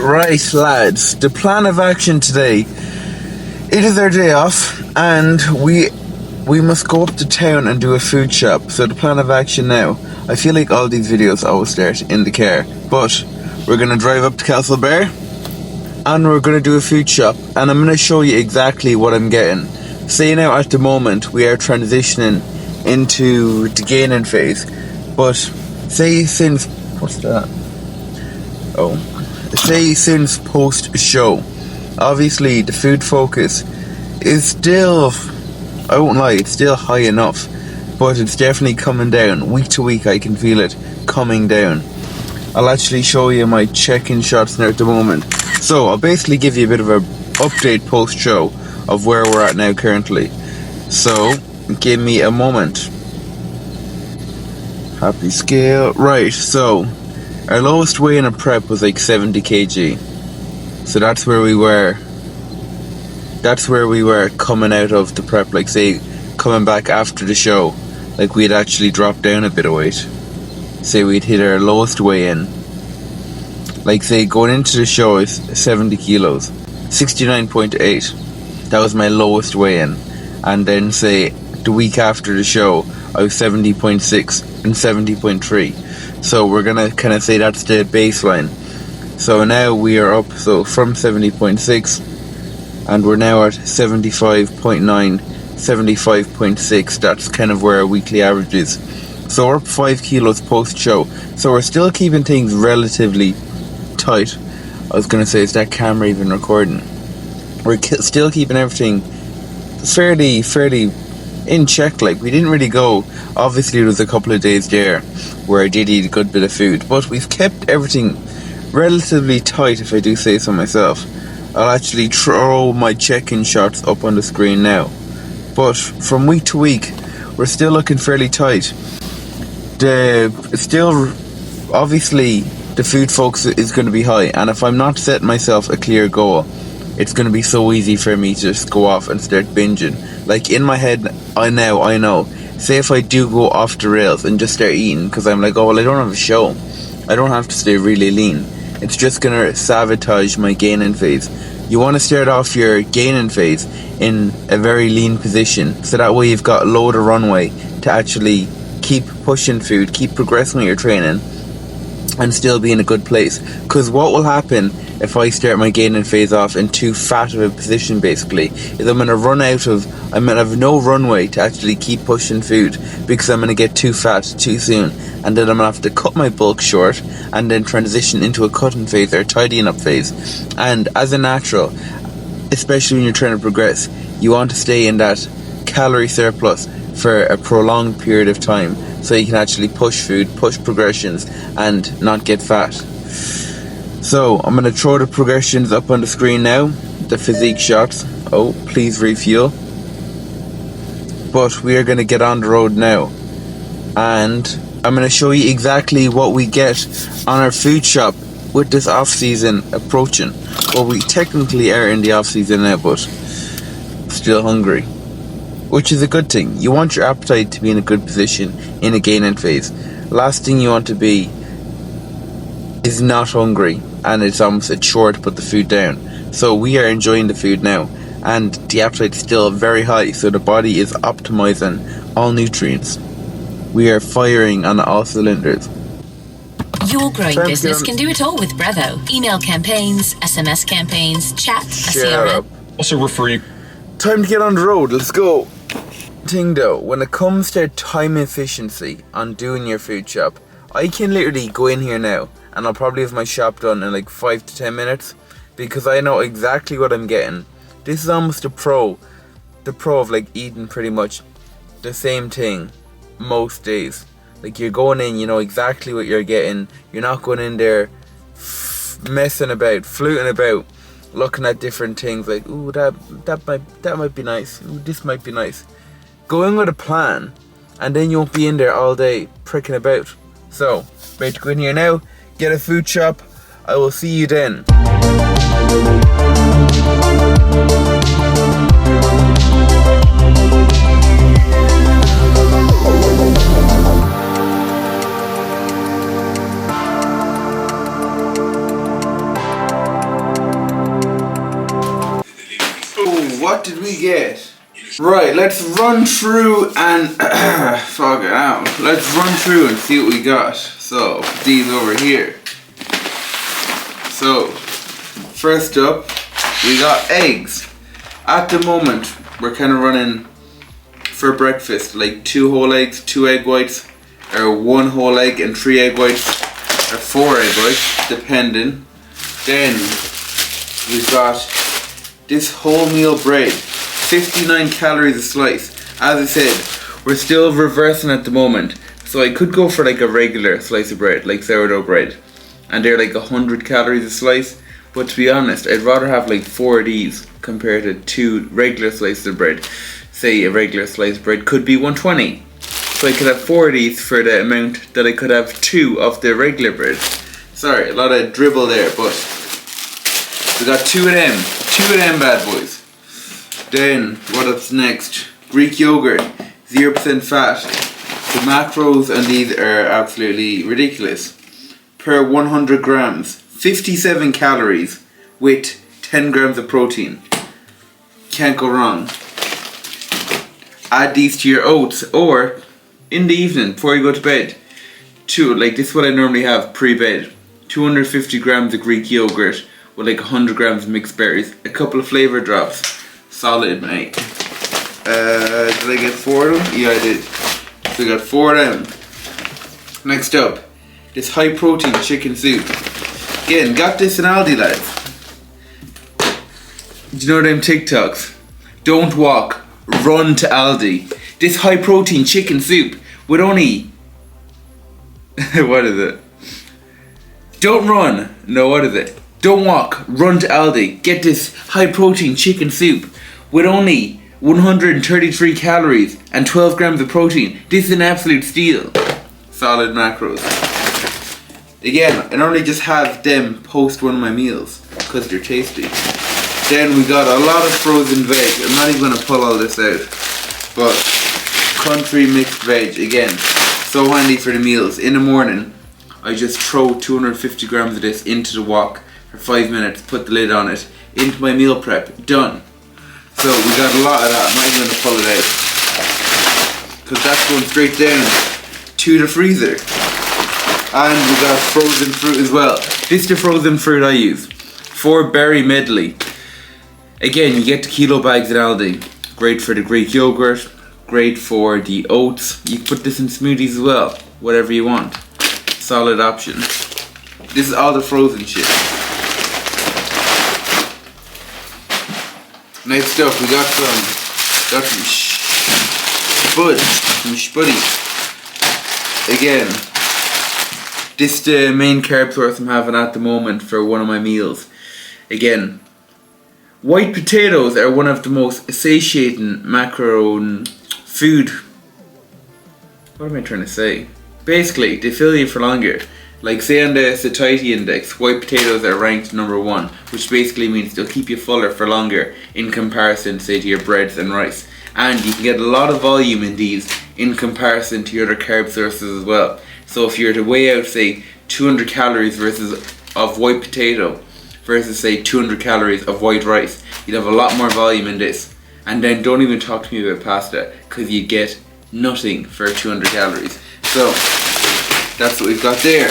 Right, lads, the plan of action today, it is our day off, and we must go up to town and do a food shop. So the plan of action now, I feel like all these videos always start in the car, but we're going to drive up to Castlebar, and we're going to do a food shop, and I'm going to show you exactly what I'm getting. Say now, at the moment, we are transitioning into the gaining phase, but say since, what's that? Oh. Say since post-show, obviously the food focus is still, I won't lie, it's still high enough, but it's definitely coming down. Week to week I can feel it coming down. I'll actually show you my check-in shots now at the moment. So I'll basically give you a bit of an update post-show of where we're at now currently. So give me a moment. Happy scale. Right, so our lowest weigh in a prep was like 70 kg. So that's where we were. That's where we were coming out of the prep, like say coming back after the show. Like we'd actually dropped down a bit of weight. Say we'd hit our lowest weigh in. Like say going into the show is 70 kilos. 69.8. That was my lowest weigh in. And then say the week after the show I was 70.6 and 70.3. So we're gonna kind of say that's the baseline. So now we are up, so from 70.6, and we're now at 75.9, 75.6. That's kind of where our weekly average is. So we're up 5 kilos post-show. So we're still keeping things relatively tight. I was gonna say, is that camera even recording? We're still keeping everything fairly in check. Like we didn't really go, obviously there was a couple of days there where I did eat a good bit of food, but we've kept everything relatively tight, if I do say so myself. I'll actually throw my check-in shots up on the screen now, but from week to week we're still looking fairly tight. Obviously the food focus is going to be high, and if I'm not setting myself a clear goal, it's going to be so easy for me to just go off and start binging. Like in my head, I know. Say if I do go off the rails and just start eating, because I'm like, oh well, I don't have a show, I don't have to stay really lean. It's just going to sabotage my gaining phase. You want to start off your gaining phase in a very lean position, so that way you've got a load of runway to actually keep pushing food, keep progressing with your training, and still be in a good place. Because what will happen if I start my gaining phase off in too fat of a position, basically, is I'm going to have no runway to actually keep pushing food, because I'm going to get too fat too soon, and then I'm going to have to cut my bulk short and then transition into a cutting phase or a tidying up phase. And as a natural, especially when you're trying to progress, you want to stay in that calorie surplus for a prolonged period of time, so you can actually push food, push progressions, and not get fat. So I'm going to throw the progressions up on the screen now, the physique shots. Oh, please refuel. But we are going to get on the road now, and I'm going to show you exactly what we get on our food shop with this off season approaching. Well, we technically are in the off season now, but still hungry, which is a good thing. You want your appetite to be in a good position in a gaining phase. Last thing you want to be is not hungry, and it's almost a chore to put the food down. So we are enjoying the food now, and the appetite is still very high, so the body is optimizing all nutrients. We are firing on all cylinders. Your growing business can do it all with Brevo. Email campaigns, SMS campaigns, chat, a CRM. Also refer you. Time to get on the road, let's go. Thing though, when it comes to time efficiency on doing your food shop, I can literally go in here now and I'll probably have my shop done in like 5 to 10 minutes, because I know exactly what I'm getting. This is almost the pro of like eating pretty much the same thing most days. Like you're going in, you know exactly what you're getting. You're not going in there messing about, fluting about, looking at different things like, ooh, that might be nice, ooh, this might be nice. Go in with a plan, and then you won't be in there all day pricking about. So, ready to go in here now, get a food shop. I will see you then. what did we get? Right, let's run through and fog it out. Let's run through and see what we got. So, put these over here. So, first up, we got eggs. At the moment, we're kind of running for breakfast, like 2 whole eggs, 2 egg whites, or 1 whole egg and 3 egg whites, or 4 egg whites, depending. Then, we've got this wholemeal bread, 59 calories a slice. As I said, we're still reversing at the moment, so I could go for like a regular slice of bread, like sourdough bread, and they're like 100 calories a slice. But to be honest, I'd rather have like 4 of these compared to 2 regular slices of bread. Say a regular slice of bread could be 120, so I could have 4 of these for the amount that I could have 2 of the regular bread. Sorry, a lot of dribble there, but we got 2 of them bad boys. Then, what up's next? Greek yogurt, 0% fat. The macros on these are absolutely ridiculous. Per 100 grams, 57 calories with 10 grams of protein. Can't go wrong. Add these to your oats, or in the evening before you go to bed. Like this is what I normally have pre-bed. 250 grams of Greek yogurt with like 100 grams of mixed berries. A couple of flavour drops. Solid, mate. Did I get 4 of them? Yeah, I did. So we got 4 of them. Next up, this high protein chicken soup. Again, got this in Aldi, lads. Do you know them TikToks? Don't walk, run to Aldi. This high protein chicken soup with only... what is it? Don't run. No, what is it? Don't walk, run to Aldi. Get this high protein chicken soup with only 133 calories and 12 grams of protein. This is an absolute steal. Solid macros. Again, I normally just have them post one of my meals because they're tasty. Then we got a lot of frozen veg. I'm not even going to pull all this out. But country mixed veg, again, so handy for the meals. In the morning, I just throw 250 grams of this into the wok for 5 minutes, put the lid on it, into my meal prep, done. So we got a lot of that. I'm not even going to pull it out because that's going straight down to the freezer. And we got frozen fruit as well. This is the frozen fruit I use. 4 berry medley. Again, you get the kilo bags at Aldi. Great for the Greek yogurt. Great for the oats. You can put this in smoothies as well. Whatever you want. Solid option. This is all the frozen shit. Next up, we got some spuddies. Again, this is the main carb source I'm having at the moment for one of my meals. Again, white potatoes are one of the most satiating macro food. What am I trying to say? Basically, they fill you for longer. Like say on the satiety index, white potatoes are ranked number 1, which basically means they'll keep you fuller for longer in comparison, say, to your breads and rice. And you can get a lot of volume in these in comparison to your other carb sources as well. So if you were to weigh out, say, 200 calories of white potato versus, say, 200 calories of white rice, you'd have a lot more volume in this. And then don't even talk to me about pasta, because you get nothing for 200 calories. So that's what we've got there.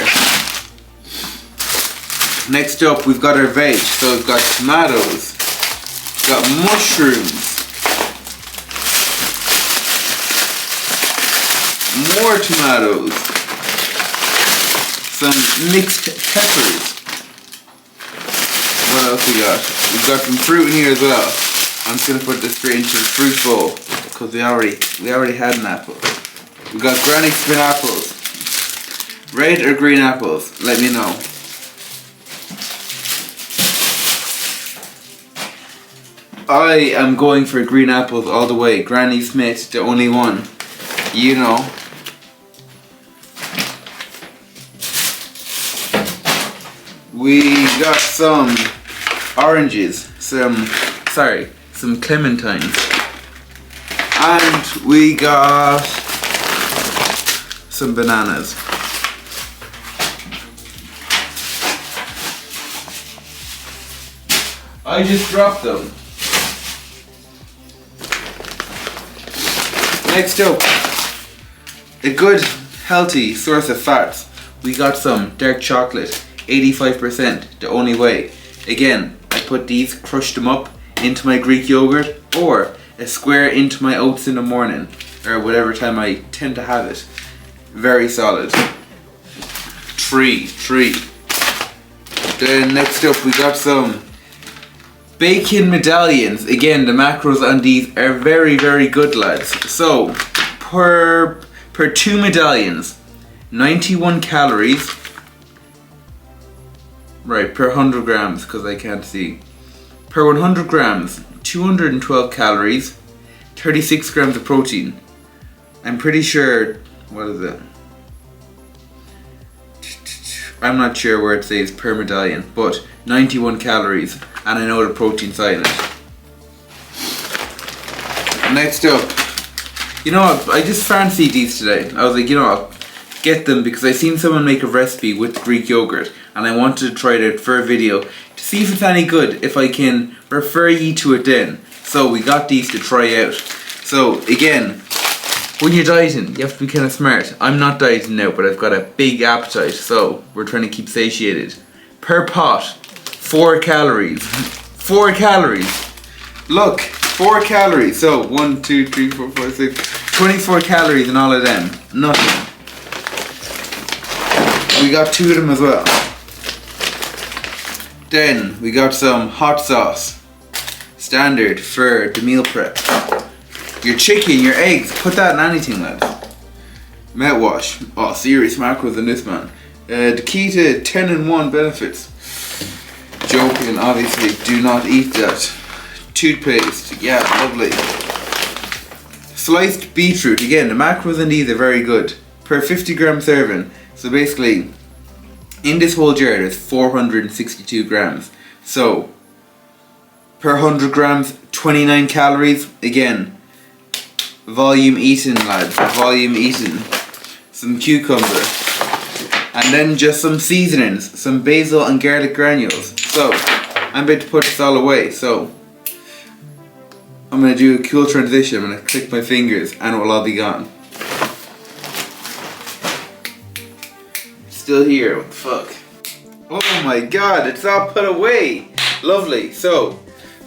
Next up, we've got our veg. So we've got tomatoes, we've got mushrooms, more tomatoes, some mixed peppers. What else we got? We've got some fruit in here as well. I'm just gonna put this straight into the fruit bowl because we already had an apple. We got granny smith apples. Red or green apples? Let me know. I am going for green apples all the way. Granny Smith, the only one. You know. We got some oranges, some clementines, and we got some bananas. I just dropped them. Next up, a good healthy source of fats. We got some dark chocolate, 85%, the only way. Again, I put these, crushed them up into my Greek yogurt, or a square into my oats in the morning, or whatever time I tend to have it. Very solid. Three. Then next up we got some bacon medallions. Again, the macros on these are very, very good, lads. So, per 2 medallions, 91 calories. Right, per 100 grams, because I can't see. Per 100 grams, 212 calories, 36 grams of protein. I'm pretty sure, what is it? I'm not sure where it says per medallion, but 91 calories, and I know the protein side in it. Next up, you know what, I just fancied these today. I was like, you know what, get them because I seen someone make a recipe with Greek yogurt, and I wanted to try it out for a video to see if it's any good, if I can refer ye to it then. So we got these to try out. So again, when you're dieting, you have to be kind of smart. I'm not dieting now, but I've got a big appetite, so we're trying to keep satiated. Per pot, 4 calories. 4 calories. Look, 4 calories. So 1, 2, 3, 4, 5, 6, 24 calories in all of them. Nothing. We got 2 of them as well. Then we got some hot sauce. Standard for the meal prep. Your chicken, your eggs, put that in anything, lads. Mouthwash. Oh, serious macros in this, man. The key to 10-in-1 benefits. Joking, obviously, do not eat that. Toothpaste, yeah, lovely. Sliced beetroot, again, the macros in these are very good. Per 50 gram serving. So basically, in this whole jar, there's 462 grams. So, per 100 grams, 29 calories. Again, volume eating, lads, volume eating. Some cucumber, and then just some seasonings, some basil and garlic granules. So I'm about to put this all away, so I'm going to do a cool transition. I'm going to click my fingers and it will all be gone. Still here, what the fuck. Oh my god, it's all put away. Lovely. So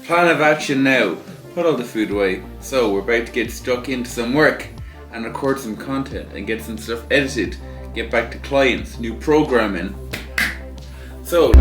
plan of action now. Put all the food away. So we're about to get stuck into some work and record some content and get some stuff edited. Get back to clients, new programming. So